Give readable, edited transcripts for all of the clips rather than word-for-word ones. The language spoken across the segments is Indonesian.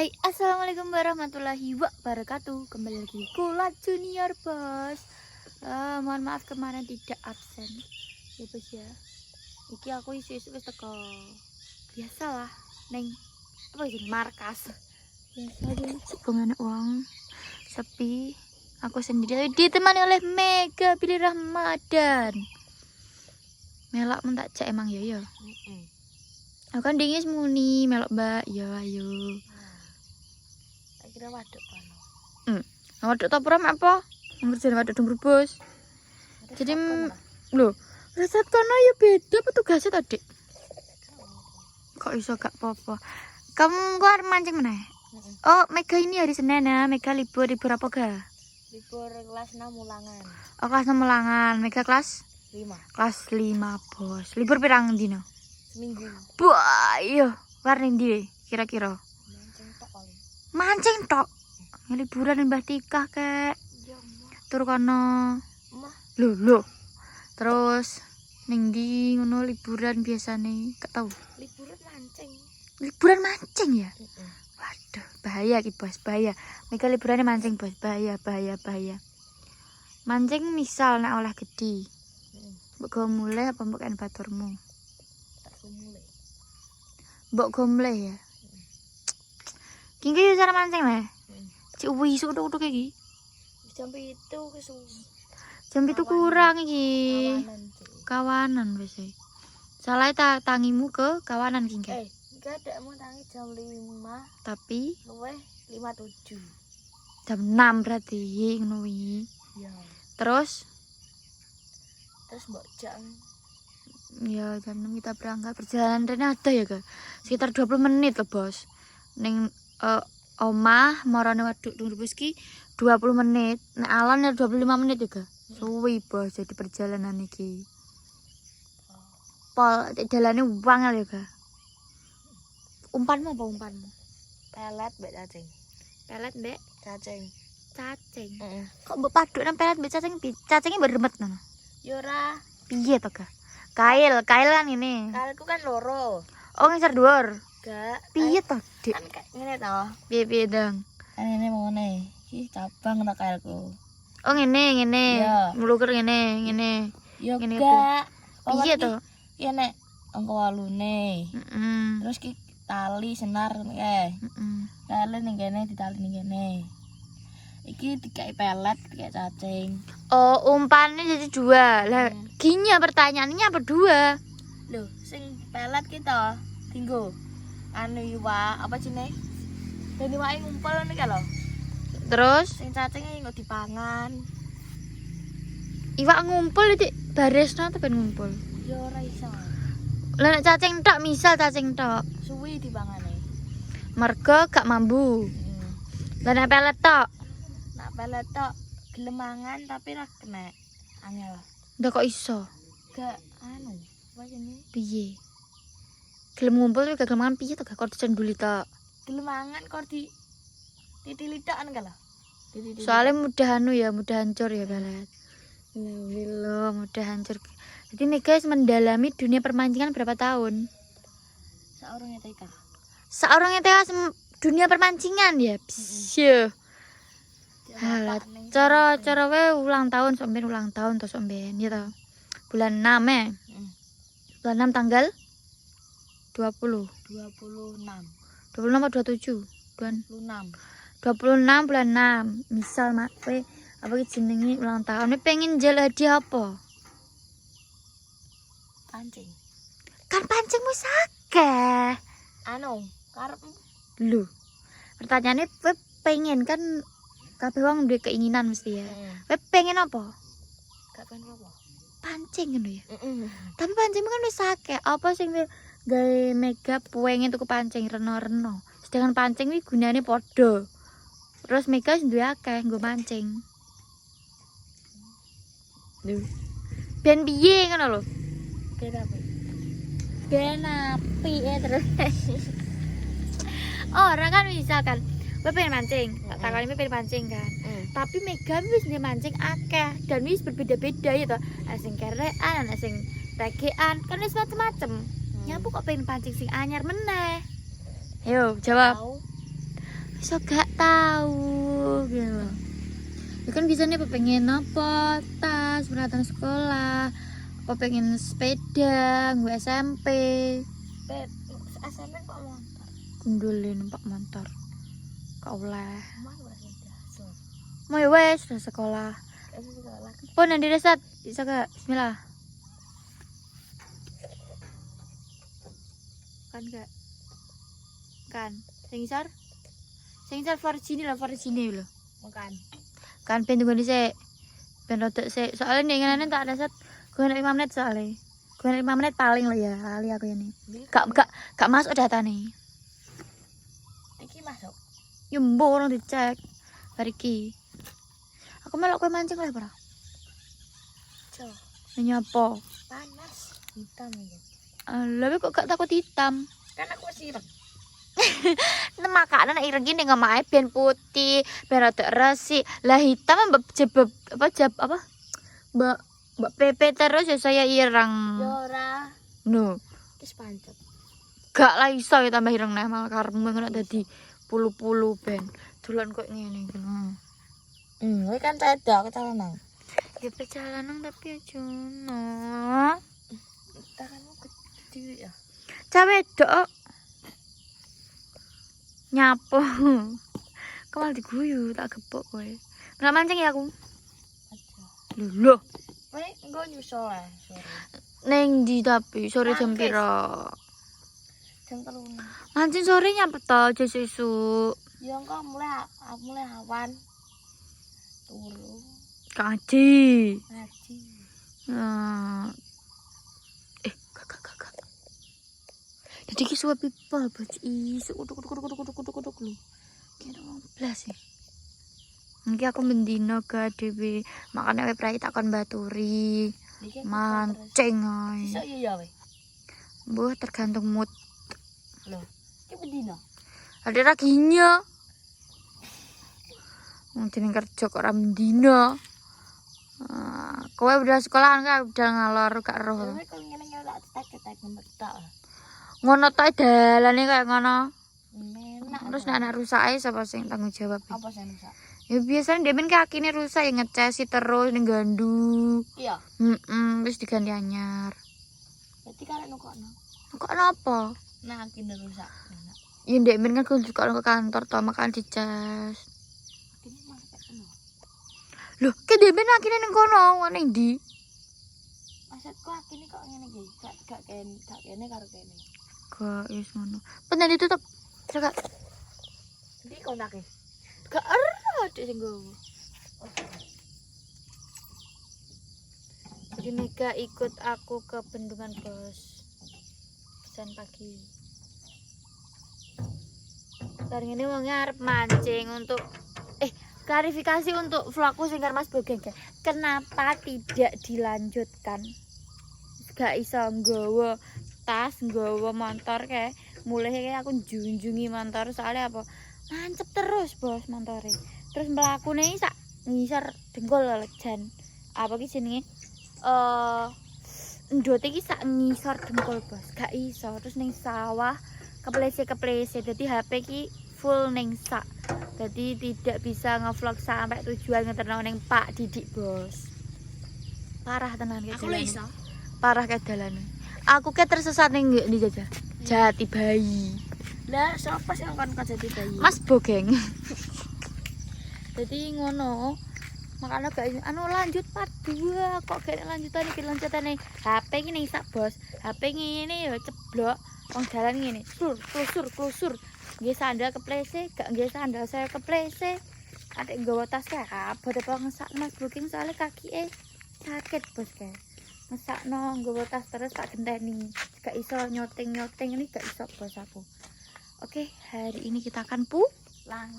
Hai, assalamualaikum warahmatullahi wabarakatuh. Kembali lagi Kulat Junior Bos. Mohon maaf kemarin tidak absen ya bos ya. Iki aku isu-isu wis teko. Biasalah neng apa ini markas. Biasa aja sepengen uang sepi. Aku sendiri ditemani oleh Mega Billy Ramadan. Melak mentak cek emang ya. Aku kan dingin muni melok mbak ya ayo. Kira waduk kono. Waduk ta pram apa? Ngerjain waduk Dunggur Bos. Jadi lho, resep kono ya beda petugasnya tadi. Kok iso gak apa-apa? Kamu kok mancing mana? Oh, Mega ini hari Senin ya. Mega libur apa ga? Libur kelas 6 ulangan. Oh, kelas 6 ulangan. Mega kelas 5. Kelas 5, Bos. Libur pirang dino? Seminggu. Wah, iya. Warna ndi kira-kira? Mancing tok paling. Mancing tok. Liburan Mbah Tika kek. Ya, Mah. Tur kono. Mah, Lho. Terus ning ndi ngono liburan biasane? Gak tau. liburan mancing. Liburan mancing ya? Waduh, bahaya ki Bos, bahaya. Mega liburannya mancing Bos, bahaya. Mancing misal nek oleh gede. Mbok go mulai apa mbok kan baturmu? Tak sumule. Mbok go mulai ya. Kiki cara mancing le. Cik wis utuk-utuk iki. Jam itu kesu. Jam itu kurang iki. Kawanan, Cik. Kawanan wis. Salah tangimu ke kawanan ki. Enggak ada mau tangi jam 5. Tapi Luweh 57. jam 6 berarti ngono wi. Ya. Terus Mbok jam ya jam 6 kita berangkat. Perjalanan rene ada ya ga? Sekitar 20 menit loh Bos. Ning omah marane waduk Dunggur Bos ki 20 menit. Nek alon ya 25 menit juga. Suwi Bos jadi perjalanan iki. Pol dalane wangel ya ga. Umpanmu apa umpanmu? pelet mbek cacing. Pelet mbek Cacing. cacing. Heeh. Kok mbok paduk nang pelet mbek cacing cacingnya beremet ngono. Yo ora, Piye to ga? Kail kan ini. kalku kan loro. Oh ngeser dhuwur. Enggak. Piye to, Dik? Kan kayak ngene to. Piye dong? Kan ini mau nih, cabang tak kalku. Oh ngene. Iya. Nglukur ngene. Yo Ngene gak. Piye to? Ya nek angka 8. Heeh. Terus ki tali senar Tali ning kene ditali ning kene. Iki dikai pelet, dikai cacing. Oh, umpannya jadi 2. Lah, gini ya pertanyaannya apa 2? Loh, sing pelet kita tinggo anu iwak apa jenenge? Ben iwake ngumpul nih lho. Terus Sing cacingnya engko dipangan. iwak ngumpul iki baresno ta ben ngumpul. Ya ora iso. Lah nek cacing tok, misal cacing tok, Suwi dipangane. mergo gak mambu. Lah nek pelet tok, Nak pelet tok gelem mangan tapi ra kena. Angel. ndak kok iso. Gak anu, apa jenenge? Piye? Gelem ngumpul tapi gak gelem mangan piye to gak kok dicenduli tok. Gelem mangan kok di titilitaan kan lho. Soalnya mudah hancur ya pelet. Alhamdulillah mudah hancur. Jadi Mega mendalami dunia permancingan berapa tahun? Saurunge TK. Seorang yang tewas dunia permancingan ya. Bisyo. Halah, cara we ulang tahun to sampean ya to. Bulan 6 ya. Bulan 6 tanggal 20. 26. 26 atau 27? 26. 26 bulan 6. Misal mak we apa ki jenenge ulang tahun, we pengen njel hadiah apa? Pancing. Kan pancingmu akeh. Anu, karepmu Lho. Pertanyaannya we pengen kan kabeh wong duwe keinginan mesti ya. We pengen apa? gak pengen apa? Pancing ngono ya. Tapi pancing kan wis akeh. Apa sing gawe Mega pengen tuku pancing reno-reno. Sedangkan pancing kuwi gunane padha. Terus Mega wis duwe akeh nggo mancing. Lho. Ben piye ngono lho. Kenapa? Ben api terus. Ora kan misalkan kowe pengen mancing, tak takoni pengen mancing kan. Tapi Mega wis ndek mancing akeh dan wis berbeda-beda ya to. Ana sing kerekan, ana sing tegean, kan wis macem-macem. Nyapu kok pengen pancing sing anyar meneh. Ayo jawab. Tahu. iso gak tahu gitu. Ya kan biasanya apa pengen apa tas peralatan sekolah, apa pengen sepeda gue SMP SMP kok motor gundulin numpak motor gak oleh mau udah so mau ya wes sudah sekolah sekolah pun yang diresat bisa gak bismillah kan gak kan sing isar Virginia lho makan kan ben tunggu dhisik ben rodok sik soalnya nek ngene tak ada set gue 5 menit soalnya gue 5 menit paling lah ya kali aku ini gak masuk data nih iki masuk ya mbok orang dicek hari ki aku melok kowe mancing lah ora cok nyapa panas hitam ya lha kok gak takut hitam kan aku sirep makanan ireng gini ngomai ben putih ben rada resik lah hitam apa mbak pepe terus ya saya ireng Yora no wis pancet gak lah iso ya tambah ireng neh malah karemu ngono dadi pulu-pulu ben dolan kok ngene iki kowe kan cedok kecalanan ya perjalanan tapi aja no tanganmu gede ya cawe dok nyapo kemarin diguyu tak gepok kowe ora mancing ya aku aja lho kowe engko nyusul ya sore neng di tapi sore jam pira jam 3 mancing sore nyampe to aja sesuk ya engko mulai awan turu kaji ngaji gak jadi ki suap pipa baca isu kuduk lu kira 15 ya mungkin aku mendino ke dewe makanya we prai takon baturi mancing ay iso ya we buah tergantung mood lho ki bendino ada raginya jeneng kerja kok ora mendino kowe udah sekolahan kan udah ngalor gak roh kowe kok ngene tak ngetak ngono tok dalane kayak ngono enak terus anak rusak ae sapa sing tanggung jawab apa sing rusak ya biasanya demen kakine rusak ya ngecesi terus ning gandu iya wis diganti anyar berarti karek nukokno kok napa nah kene rusak enak ya demen kan kudu kok ke kantor to makan dicas kene masuk kayak ngono lho ke demen akhirnya ning kono ning ndi maksudku akine kok ngene iki gak kene karo kene gak wis ngono pengen ditutup terus ndi kontake gak ero dek sing nggowo jadi Mega ikut aku ke bendungan bos pesan pagi bareng ini wong arep mancing untuk klarifikasi untuk vlogku sing karo Mas Bogeng kenapa tidak dilanjutkan gak iso nggawa tas nggawa motor kayak mulai kayak aku junjungi motor soalnya apa mancep terus bos montore terus mlakune sak ngisor dengkul lejan apa ki jenenge ndote iki sak ngisor dengkul bos gak iso terus ning sawah keplese dadi HP ki full ning sak jadi tidak bisa ngevlog sampai tujuan ngeterno ning Pak Didik bos parah tenan kayak aku lho iso parah kayak dalane aku kayak tersesat ning ndi jaja Jati Bayi lah siapa sih yang kon Jati Bayi Mas Bogeng jadi ngono makanya gak anu lanjut part 2 kok gak lanjutan HP iki ning sak bos HP ngene ya ceblok wong jalan ngene klusur nggih sandal keplese gak nggih sandal saya keplese atik nggawa tas kae abot apa ngesak Mas Bogeng soalnya kakike sakit bos kae ngesakno nggawa tas terus tak genteni gak iso nyoteng ini gak iso bos aku oke hari ini kita akan pulang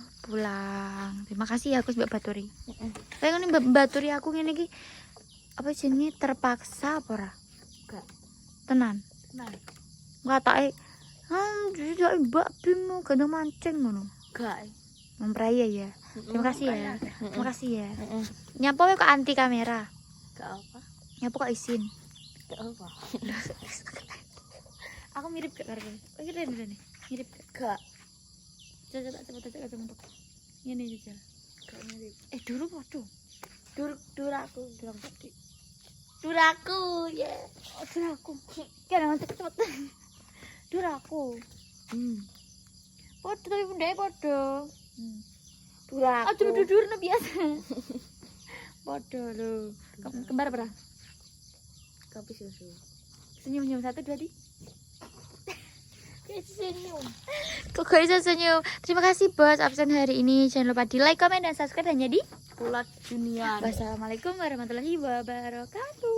terima kasih ya aku Mbak Baturi kayak ngene Mbak Baturi aku ngene iki apa jenenge terpaksa apa ora gak tenan ngatake jadi Mbak Bimo gandeng mancing ngono gak memperaya ya terima kasih ya nyapa kok anti kamera gak apa nyapa kok izin gak apa aku mirip gak karo kowe keren mirip gak Coba cepet aja kacamata. Ngene jajal. Duru podo. Duraku. Duraku, ya. Oh, duraku. Kira cepet. Duraku. Podo tapi bundanya podo. Duraku. Oh, dur biasa. Podo lho. Kembar berapa? Kopi susu. Senyum 1, 2, 3. Senyum. Kok gak bisa senyum? Terima kasih bos absen hari ini. Jangan lupa di like, komen, dan subscribe hanya di Kulat Junior. Wassalamualaikum warahmatullahi wabarakatuh.